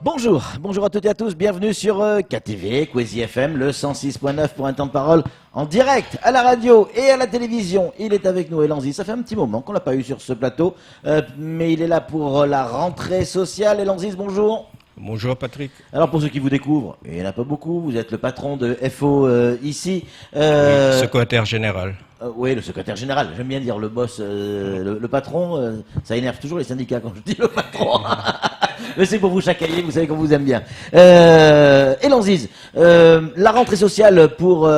Bonjour à toutes et à tous, bienvenue sur KTV, Kwezi FM, le 106.9 pour un temps de parole en direct à la radio et à la télévision. Il est avec nous, Elanzi. Ça fait un petit moment qu'on l'a pas eu sur ce plateau, mais il est là pour la rentrée sociale. Elanzi, bonjour. Bonjour Patrick. Alors pour ceux qui vous découvrent, il n'y en a pas beaucoup, vous êtes le patron de FO ici. Oui, secrétaire général. Oui, le secrétaire général, j'aime bien dire le boss, le patron, ça énerve toujours les syndicats quand je dis le patron. Mais c'est pour vous chacailler, vous savez qu'on vous aime bien. Elanziz, la rentrée sociale pour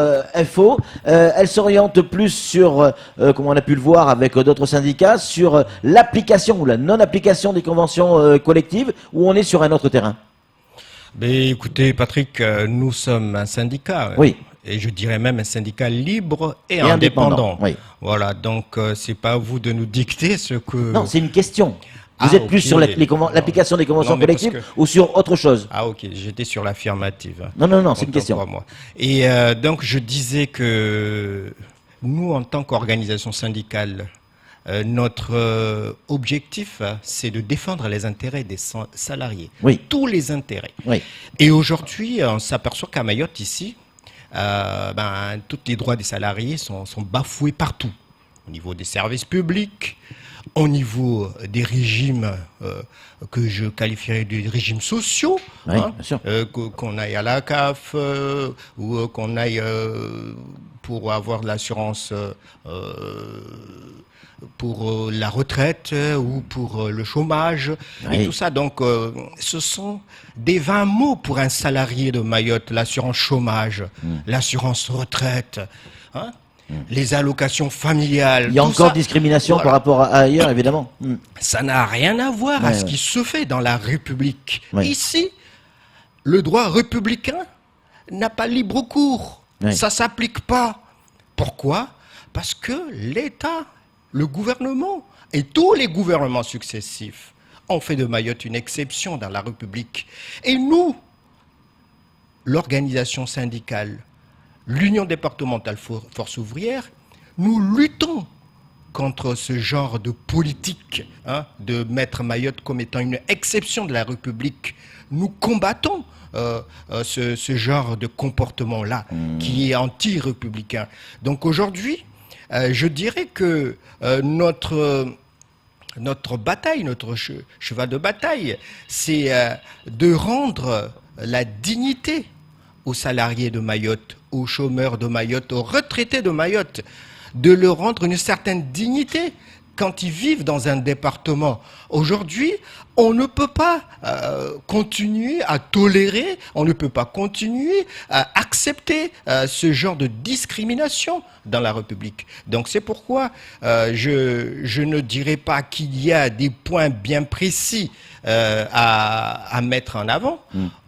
FO, elle s'oriente plus sur, comme on a pu le voir avec d'autres syndicats, sur l'application ou la non-application des conventions collectives, ou on est sur un autre terrain? Mais écoutez Patrick, nous sommes un syndicat. Oui. Et je dirais même un syndicat libre et indépendant. Oui. Voilà, donc c'est pas à vous de nous dicter ce que... Non, c'est une question. Vous êtes plus sur l'application des conventions collectives ou sur autre chose? Ah ok, j'étais sur l'affirmative. Non, c'est une question. Moi. Et donc je disais que nous, en tant qu'organisation syndicale, notre objectif, c'est de défendre les intérêts des salariés. Oui. Tous les intérêts. Oui. Et aujourd'hui, on s'aperçoit qu'à Mayotte, ici, tous les droits des salariés sont bafoués partout. Au niveau des services publics, au niveau des régimes que je qualifierais de régimes sociaux, Oui, bien sûr. qu'on aille à la CAF ou qu'on aille pour avoir de l'assurance pour la retraite ou pour le chômage et tout ça. Donc, ce sont des 20 mots pour un salarié de Mayotte, l'assurance chômage, l'assurance retraite, les allocations familiales. Il y a encore discrimination par rapport à ailleurs, évidemment. Ça n'a rien à voir à ce qui se fait dans la République. Ici, le droit républicain n'a pas libre cours. Ça s'applique pas. Pourquoi? Parce que l'État, le gouvernement et tous les gouvernements successifs ont fait de Mayotte une exception dans la République. Et nous, l'organisation syndicale, l'Union départementale Force ouvrière, nous luttons contre ce genre de politique, de mettre Mayotte comme étant une exception de la République. Nous combattons ce genre de comportement-là qui est anti-républicain. Donc aujourd'hui, je dirais que notre bataille, notre cheval de bataille, c'est de rendre la dignité aux salariés de Mayotte, aux chômeurs de Mayotte, aux retraités de Mayotte, de leur rendre une certaine dignité quand ils vivent dans un département. Aujourd'hui, on ne peut pas continuer à tolérer, on ne peut pas continuer à accepter ce genre de discrimination dans la République. Donc c'est pourquoi je ne dirais pas qu'il y a des points bien précis à mettre en avant.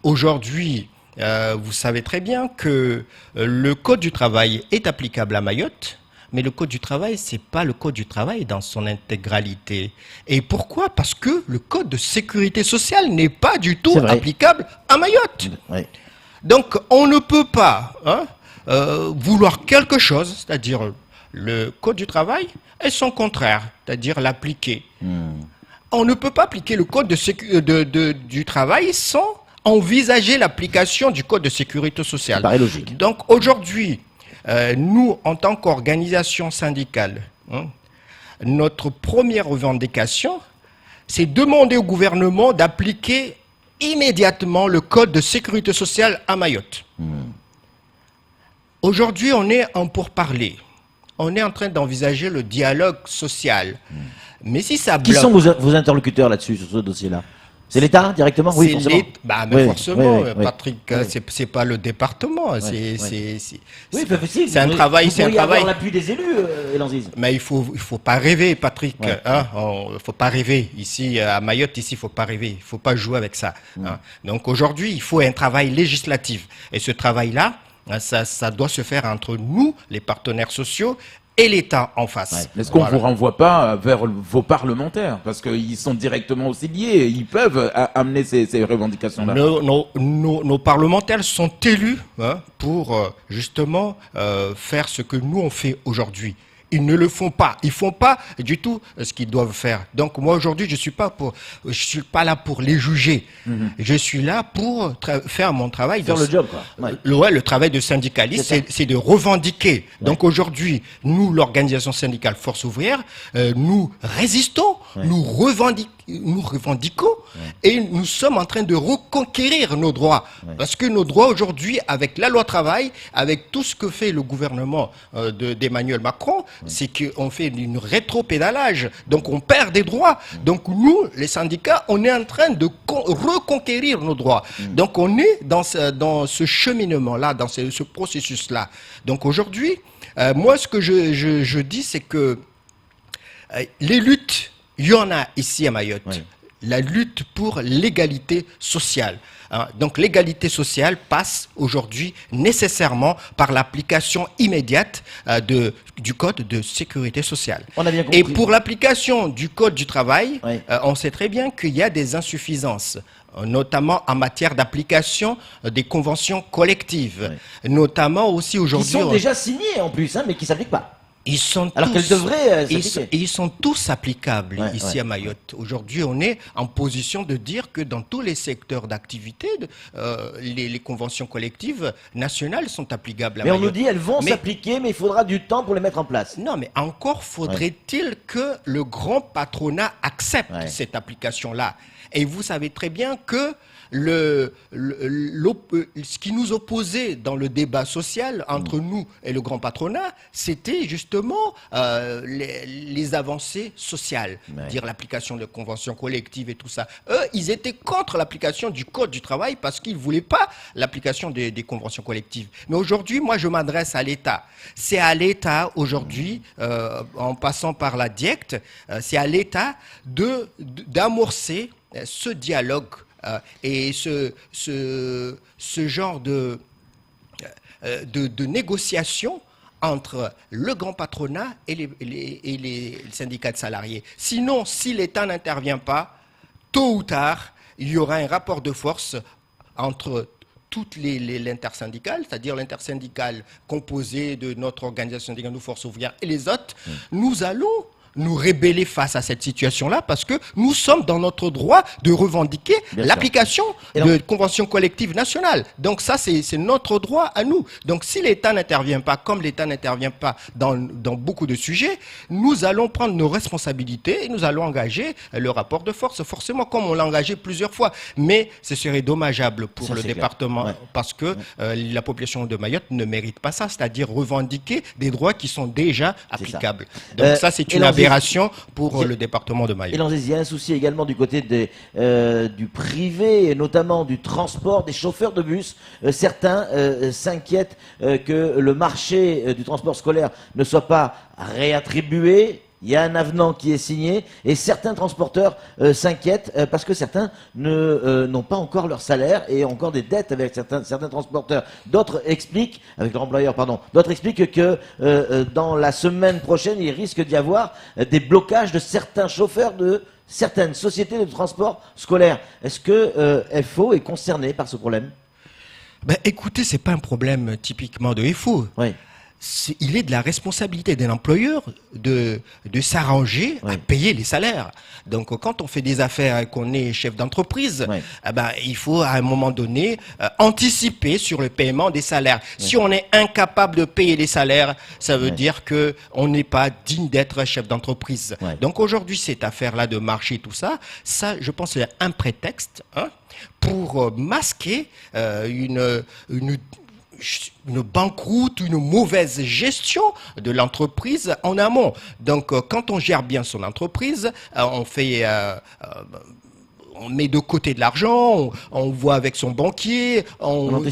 Aujourd'hui, vous savez très bien que le Code du travail est applicable à Mayotte, mais le Code du travail, c'est pas le Code du travail dans son intégralité. Et pourquoi? Parce que le Code de sécurité sociale n'est pas du tout applicable à Mayotte. Donc, on ne peut pas vouloir quelque chose, c'est-à-dire le Code du travail, et son contraire, c'est-à-dire l'appliquer. On ne peut pas appliquer le Code du travail sans envisager l'application du Code de sécurité sociale. Ça paraît logique. Donc aujourd'hui, nous, en tant qu'organisation syndicale, notre première revendication, c'est demander au gouvernement d'appliquer immédiatement le Code de sécurité sociale à Mayotte. Aujourd'hui, on est en pourparlers. On est en train d'envisager le dialogue social. Mais si ça bloque... Qui sont vos interlocuteurs là-dessus, sur ce dossier-là? C'est l'État directement? Oui, forcément. Forcément, Patrick, c'est pas le département. C'est un travail. Vous pourriez avoir l'appui des élus, Elanziz. Mais il faut pas rêver, Patrick. Faut pas rêver. Ici, à Mayotte, il faut pas rêver. Il faut pas jouer avec ça. Donc aujourd'hui, il faut un travail législatif. Et ce travail-là, ça doit se faire entre nous, les partenaires sociaux, et l'État en face. Est-ce qu'on ne vous renvoie pas vers vos parlementaires? Parce qu'ils sont directement aussi liés, ils peuvent amener ces revendications-là. Nos parlementaires sont élus pour justement faire ce que nous on fait aujourd'hui. Ils ne le font pas. Ils font pas du tout ce qu'ils doivent faire. Donc moi aujourd'hui, je suis pas là pour les juger. Je suis là pour faire mon travail. Faire le job, quoi. Ouais. Le travail de syndicaliste, C'est ça. c'est de revendiquer. Donc aujourd'hui, nous, l'organisation syndicale Force ouvrière, nous résistons, nous revendiquons et nous sommes en train de reconquérir nos droits. Parce que nos droits aujourd'hui, avec la loi travail, avec tout ce que fait le gouvernement d'Emmanuel Macron, c'est qu'on fait une rétropédalage. Donc on perd des droits. Donc nous, les syndicats, on est en train de reconquérir nos droits. Donc on est dans ce cheminement-là, dans ce processus-là. Donc aujourd'hui, moi ce que je dis, c'est que les luttes, il y en a ici à Mayotte. Oui. La lutte pour l'égalité sociale. Donc l'égalité sociale passe aujourd'hui nécessairement par l'application immédiate du Code de sécurité sociale. On a bien compris. Et pour l'application du Code du travail, Oui. on sait très bien qu'il y a des insuffisances, notamment en matière d'application des conventions collectives, notamment aussi Qui aujourd'hui... sont déjà signés en plus, hein, mais qui ne s'appliquent pas. Ils sont Alors qu'elles devraient s'appliquer. ils sont tous applicables ici ouais. à Mayotte. Aujourd'hui, on est en position de dire que dans tous les secteurs d'activité, les conventions collectives nationales sont applicables à Mais on Mayotte. nous dit elles vont s'appliquer, mais il faudra du temps pour les mettre en place. Non, mais encore faudrait-il que le grand patronat accepte cette application-là. Et vous savez très bien que ce qui nous opposait dans le débat social entre nous et le grand patronat, c'était justement les avancées sociales, dire l'application de conventions collectives et tout ça. Eux, ils étaient contre l'application du Code du travail parce qu'ils ne voulaient pas l'application des conventions collectives. Mais aujourd'hui, moi, je m'adresse à l'État. C'est à l'État aujourd'hui, en passant par la DIECT, c'est à l'État d'amorcer ce dialogue et ce genre de négociation entre le grand patronat et les syndicats de salariés. Sinon, si l'État n'intervient pas, tôt ou tard, il y aura un rapport de force entre toutes l'intersyndicale, c'est-à-dire l'intersyndicale composée de notre organisation syndicale, nous, Force ouvrière, et les autres. Nous allons nous rebeller face à cette situation-là parce que nous sommes dans notre droit de revendiquer l'application de conventions collectives nationales. Donc ça, c'est notre droit à nous. Donc si l'État n'intervient pas, comme l'État n'intervient pas dans beaucoup de sujets, nous allons prendre nos responsabilités et nous allons engager le rapport de force, forcément comme on l'a engagé plusieurs fois. Mais ce serait dommageable pour le département parce que la population de Mayotte ne mérite pas ça, c'est-à-dire revendiquer des droits qui sont déjà applicables. Donc ça, c'est une aberration pour le département de Mayotte. Et il y a un souci également du côté du privé, et notamment du transport, des chauffeurs de bus. Certains s'inquiètent que le marché du transport scolaire ne soit pas réattribué. Il y a un avenant qui est signé et certains transporteurs s'inquiètent parce que certains n'ont pas encore leur salaire et ont encore des dettes avec certains transporteurs. D'autres expliquent, avec leur employeur, pardon, d'autres expliquent que dans la semaine prochaine, il risque d'y avoir des blocages de certains chauffeurs de certaines sociétés de transport scolaire. Est-ce que FO est concerné par ce problème? Ben, écoutez, c'est pas un problème typiquement de FO. Oui. Il est de la responsabilité d'un employeur de s'arranger à payer les salaires. Donc, quand on fait des affaires et qu'on est chef d'entreprise, il faut à un moment donné anticiper sur le paiement des salaires. Si on est incapable de payer les salaires, ça veut dire que on n'est pas digne d'être chef d'entreprise. Donc aujourd'hui, cette affaire-là de marché, tout ça, je pense que c'est un prétexte pour masquer une banqueroute, une mauvaise gestion de l'entreprise en amont. Donc, quand on gère bien son entreprise, on met de côté de l'argent, on voit avec son banquier, on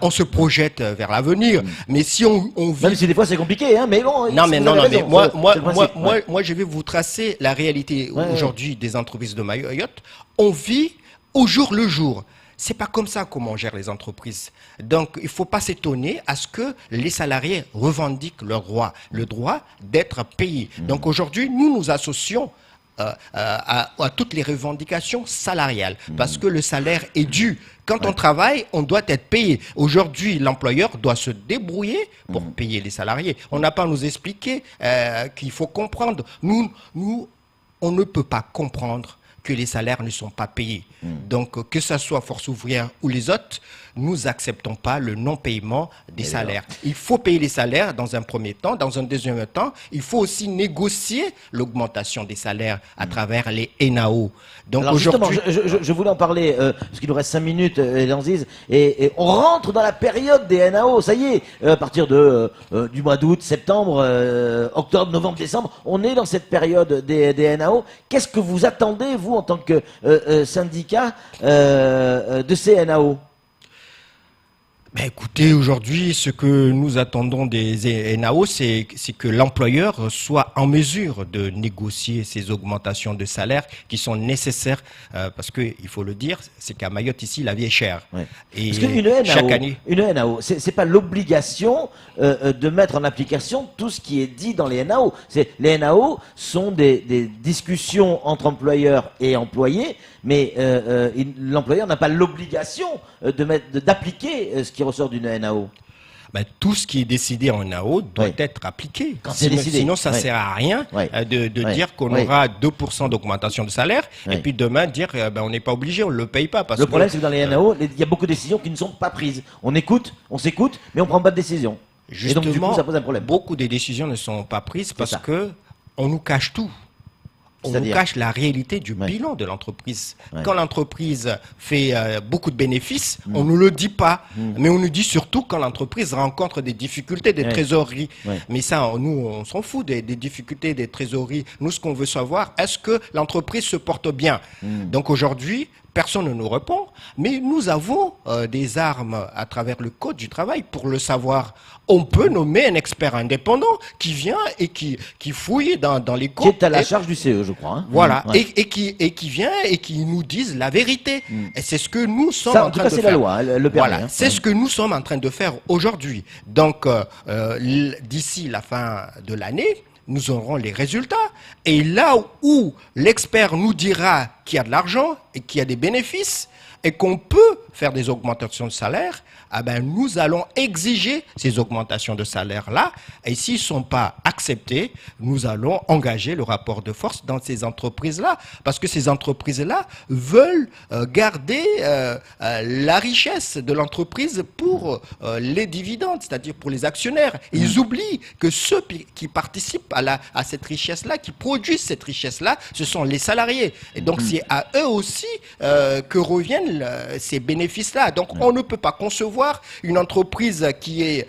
se projette vers l'avenir. Mais si on vit... Même si des fois c'est compliqué, hein, mais bon... Mais moi, je vais vous tracer la réalité aujourd'hui des entreprises de Mayotte. On vit au jour le jour. C'est pas comme ça comment on gère les entreprises. Donc, il faut pas s'étonner à ce que les salariés revendiquent leur droit, le droit d'être payés. Donc aujourd'hui, nous nous associons à toutes les revendications salariales, parce que le salaire est dû. Quand on travaille, on doit être payé. Aujourd'hui, l'employeur doit se débrouiller pour payer les salariés. On n'a pas à nous expliquer qu'il faut comprendre. Nous, on ne peut pas comprendre que les salaires ne sont pas payés. Donc, que ce soit Force ouvrière ou les autres, nous acceptons pas le non-paiement des salaires. Il faut payer les salaires dans un premier temps. Dans un deuxième temps, il faut aussi négocier l'augmentation des salaires à travers les NAO. Donc Alors justement, aujourd'hui, je voulais en parler, parce qu'il nous reste 5 minutes, Lanziz, et on rentre dans la période des NAO, ça y est, à partir du mois d'août, septembre, octobre, novembre, décembre, on est dans cette période des NAO. Qu'est-ce que vous attendez, vous, en tant que syndicat, de ces NAO? ben écoutez, aujourd'hui, ce que nous attendons des NAO, c'est que l'employeur soit en mesure de négocier ces augmentations de salaire qui sont nécessaires, parce que il faut le dire, c'est qu'à Mayotte ici, la vie est chère. Ouais. Et Parce qu'une NAO, chaque année, une NAO, c'est pas l'obligation de mettre en application tout ce qui est dit dans les NAO. Les NAO sont des discussions entre employeurs et employés, mais l'employeur n'a pas l'obligation d'appliquer ce qui ressort d'une NAO. ben, tout ce qui est décidé en NAO doit Oui. être appliqué. Quand c'est décidé. Sinon, ça Oui. sert à rien Oui. de Oui. dire qu'on Oui. aura 2% d'augmentation de salaire Oui. et puis demain dire ben, on n'est pas obligé, on ne le paye pas. Parce Le que, problème, c'est que dans les NAO, il y a beaucoup de décisions qui ne sont pas prises. On écoute, on s'écoute, mais on prend pas de décision. Et donc, du coup, ça pose un problème. beaucoup des décisions ne sont pas prises parce ça. que on nous cache tout. On nous C'est-à-dire cache la réalité du Ouais. bilan de l'entreprise. Ouais. Quand l'entreprise fait beaucoup de bénéfices, on ne le dit pas. Mais on nous dit surtout quand l'entreprise rencontre des difficultés, des Ouais. trésoreries. Ouais. Mais ça, nous, on s'en fout des difficultés, des trésoreries. Nous, ce qu'on veut savoir, est-ce que l'entreprise se porte bien? Donc aujourd'hui, personne ne nous répond, mais nous avons des armes à travers le Code du travail pour le savoir. On peut nommer un expert indépendant qui vient et qui fouille dans les Qui codes. est à la et- charge du CE, je crois. Hein. voilà, Ouais. et qui vient et qui nous dise la vérité. Et c'est ce que nous sommes Ça, en en tout train cas, de c'est faire. la loi, hein, le permet. Voilà, hein. c'est ce que nous sommes en train de faire aujourd'hui. Donc, d'ici la fin de l'année, nous aurons les résultats. Et là où l'expert nous dira qu'il y a de l'argent et qu'il y a des bénéfices et qu'on peut faire des augmentations de salaire, ah ben, nous allons exiger ces augmentations de salaire-là. Et s'ils ne sont pas acceptés, nous allons engager le rapport de force dans ces entreprises-là. Parce que ces entreprises-là veulent garder la richesse de l'entreprise pour les dividendes, c'est-à-dire pour les actionnaires. Et ils oublient que ceux qui participent à cette richesse-là, qui produisent cette richesse-là, ce sont les salariés. Et donc, c'est à eux aussi que reviennent ces bénéfices-là. Donc, on ne peut pas concevoir une entreprise qui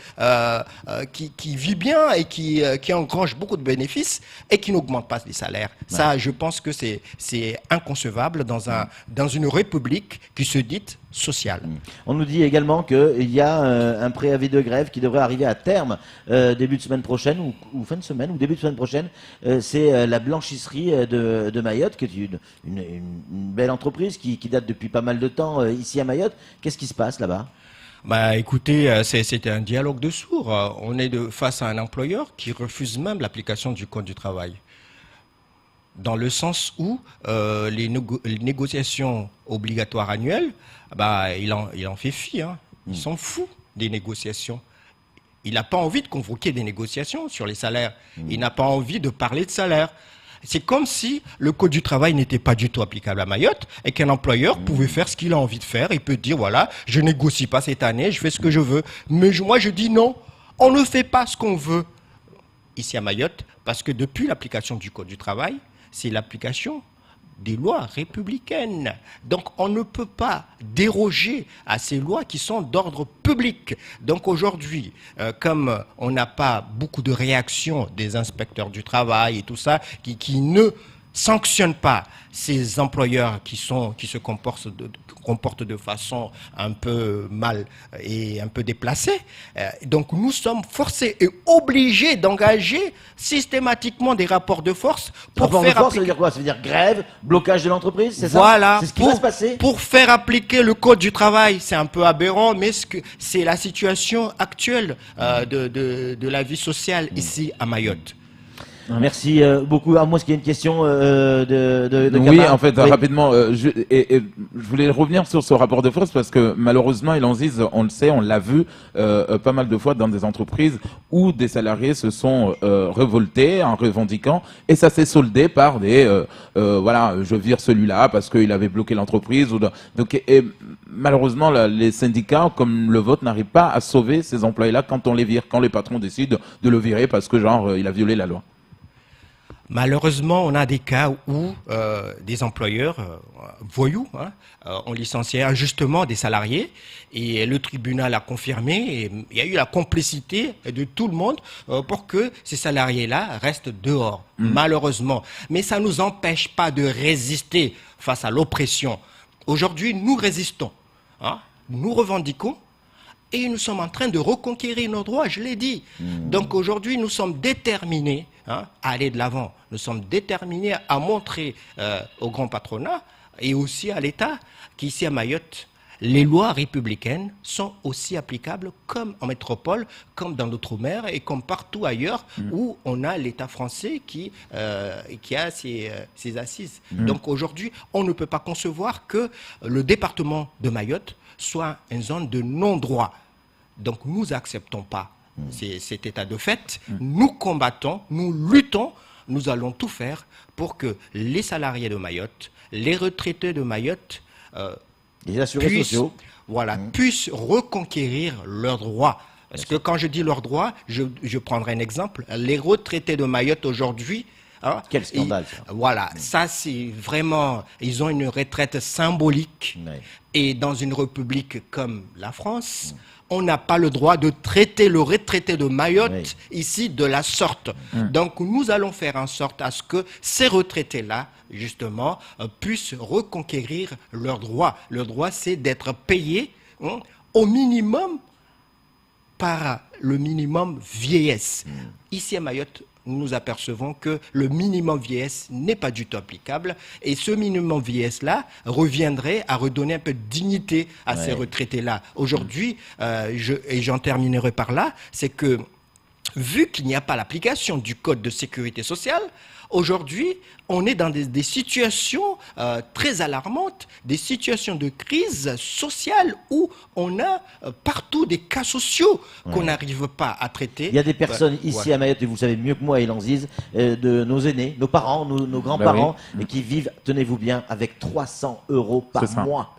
vit bien et qui engrange beaucoup de bénéfices et qui n'augmente pas les salaires. Ouais. Ça, je pense que c'est inconcevable dans une république qui se dit sociale. On nous dit également qu'il y a un préavis de grève qui devrait arriver à terme début de semaine prochaine ou fin de semaine ou début de semaine prochaine. C'est la blanchisserie de Mayotte, qui est une belle entreprise qui date depuis pas mal de temps ici à Mayotte. Qu'est-ce qui se passe là-bas ? Bah, écoutez, c'était un dialogue de sourds. On est face à un employeur qui refuse même l'application du Code du travail. Dans le sens où les négociations obligatoires annuelles, bah, il en fait fi. Hein. Il s'en fout des négociations. Il n'a pas envie de convoquer des négociations sur les salaires. Il n'a pas envie de parler de salaire. C'est comme si le Code du travail n'était pas du tout applicable à Mayotte et qu'un employeur pouvait faire ce qu'il a envie de faire. Il peut dire, voilà, je négocie pas cette année, je fais ce que je veux. Mais moi, je dis non, on ne fait pas ce qu'on veut ici à Mayotte, parce que depuis l'application du Code du travail, c'est l'application des lois républicaines. Donc on ne peut pas déroger à ces lois qui sont d'ordre public. Donc aujourd'hui, comme on n'a pas beaucoup de réactions des inspecteurs du travail et tout ça, qui ne sanctionnent pas ces employeurs qui se comportent de façon un peu mal et un peu déplacée. Donc nous sommes forcés et obligés d'engager systématiquement des rapports de force pour rapport faire de force, ça veut dire quoi ? Ça veut dire grève, blocage de l'entreprise, c'est ça ? Voilà, C'est ce qui va se passer ? pour faire appliquer le Code du travail. C'est un peu aberrant, mais c'est la situation actuelle de la vie sociale ici à Mayotte. Merci beaucoup. À moi, est-ce qu'il y a une question de Oui, Kama? en fait, Oui. rapidement, je voulais revenir sur ce rapport de force parce que malheureusement, El Aziz, on le sait, on l'a vu pas mal de fois dans des entreprises où des salariés se sont révoltés en revendiquant et ça s'est soldé par des voilà, je vire celui-là parce qu'il avait bloqué l'entreprise. Donc, malheureusement, les syndicats comme le vôtre n'arrivent pas à sauver ces employés-là quand on les vire, quand les patrons décident de le virer parce que genre il a violé la loi. Malheureusement, on a des cas où des employeurs voyous ont licencié injustement des salariés et le tribunal a confirmé et il y a eu la complicité de tout le monde pour que ces salariés-là restent dehors, malheureusement. Mais ça ne nous empêche pas de résister face à l'oppression. Aujourd'hui, nous résistons, nous revendiquons. Et nous sommes en train de reconquérir nos droits, je l'ai dit. Donc aujourd'hui, nous sommes déterminés à aller de l'avant. Nous sommes déterminés à montrer au grand patronat et aussi à l'État qu'ici à Mayotte, les lois républicaines sont aussi applicables comme en métropole, comme dans l'outre-mer et comme partout ailleurs où on a l'État français qui a ses assises. Donc aujourd'hui, on ne peut pas concevoir que le département de Mayotte soit une zone de non-droit. Donc nous n'acceptons pas cet état de fait. Nous combattons, nous luttons, nous allons tout faire pour que les salariés de Mayotte, les retraités de Mayotte Les assurés sociaux. puissent reconquérir leurs droits. Parce que quand je dis leurs droits, je prendrai un exemple. Les retraités de Mayotte aujourd'hui, Quel scandale, ça. Voilà, ça c'est vraiment, ils ont une retraite symbolique. Ouais. Et dans une république comme la France, on n'a pas le droit de traiter le retraité de Mayotte ici de la sorte. Donc nous allons faire en sorte à ce que ces retraités-là, justement, puissent reconquérir leurs droits. Le droit, c'est d'être payé au minimum par le minimum vieillesse. Ici à Mayotte, nous apercevons que le minimum vieillesse n'est pas du tout applicable et ce minimum vieillesse-là reviendrait à redonner un peu de dignité à ces retraités-là. Aujourd'hui, et j'en terminerai par là, c'est que vu qu'il n'y a pas l'application du Code de sécurité sociale, aujourd'hui, on est dans des situations très alarmantes, des situations de crise sociale où on a partout des cas sociaux qu'on n'arrive pas à traiter. Il y a des personnes ici à Mayotte, et vous le savez mieux que moi, El Aziz, de nos aînés, nos parents, nos grands-parents, et qui vivent, tenez-vous bien, avec 300 € par mois.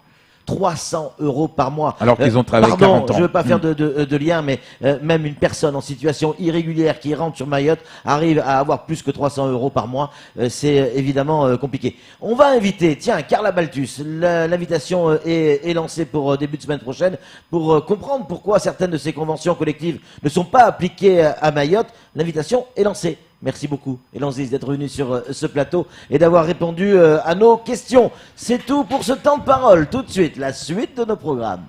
300 € par mois. Alors qu'ils ont travaillé 40 ans. Je ne veux pas faire de lien, mais même une personne en situation irrégulière qui rentre sur Mayotte arrive à avoir plus que 300 € par mois. C'est évidemment compliqué. On va inviter, tiens, Carla Balthus. L'invitation est lancée pour début de semaine prochaine pour comprendre pourquoi certaines de ces conventions collectives ne sont pas appliquées à Mayotte. L'invitation est lancée. Merci beaucoup, El Aziz, d'être venu sur ce plateau et d'avoir répondu à nos questions. C'est tout pour ce temps de parole. Tout de suite, la suite de nos programmes.